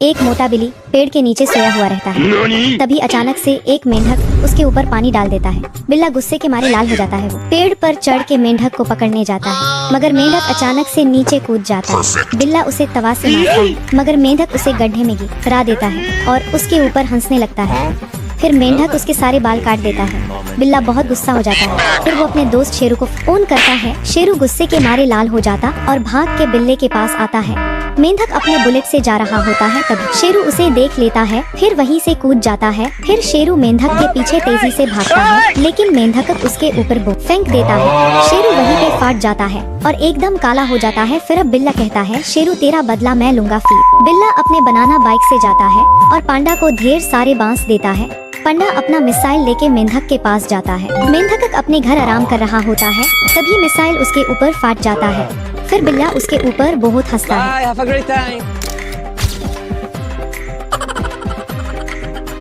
एक मोटा बिल्ली पेड़ के नीचे सोया हुआ रहता है। तभी अचानक से एक मेंढक उसके ऊपर पानी डाल देता है। बिल्ला गुस्से के मारे लाल हो जाता है। वो पेड़ पर चढ़ के मेंढक को पकड़ने जाता है, मगर मेंढक अचानक से नीचे कूद जाता है। बिल्ला उसे तवा से मारता है, मगर मेंढक उसे गड्ढे में गिरा देता है और उसके ऊपर हंसने लगता है। फिर मेंढक उसके सारे बाल काट देता है। बिल्ला बहुत गुस्सा हो जाता है। फिर वो अपने दोस्त शेरू को फोन करता है। शेरू गुस्से के मारे लाल हो जाता और भाग के बिल्ले के पास आता है। मेंढक अपने बुलेट से जा रहा होता है, तभी शेरू उसे देख लेता है, फिर वहीं से कूद जाता है। फिर शेरू मेंढक के पीछे तेजी से भागता है, लेकिन मेंढक उसके ऊपर फेंक देता है। शेरू वहीं पे फाट जाता है और एकदम काला हो जाता है। फिर अब बिल्ला कहता है, शेरू तेरा बदला मैं लूंगा। फिर बिल्ला अपने बनाना बाइक से जाता है और पांडा को ढेर सारे बांस देता है। पांडा अपना मिसाइल लेके मेंढक के पास जाता है। मेंढक अपने घर आराम कर रहा होता है, तभी मिसाइल उसके ऊपर फाट जाता है। फिर बिल्ला उसके ऊपर बहुत हंसता है। Bye, have a great time.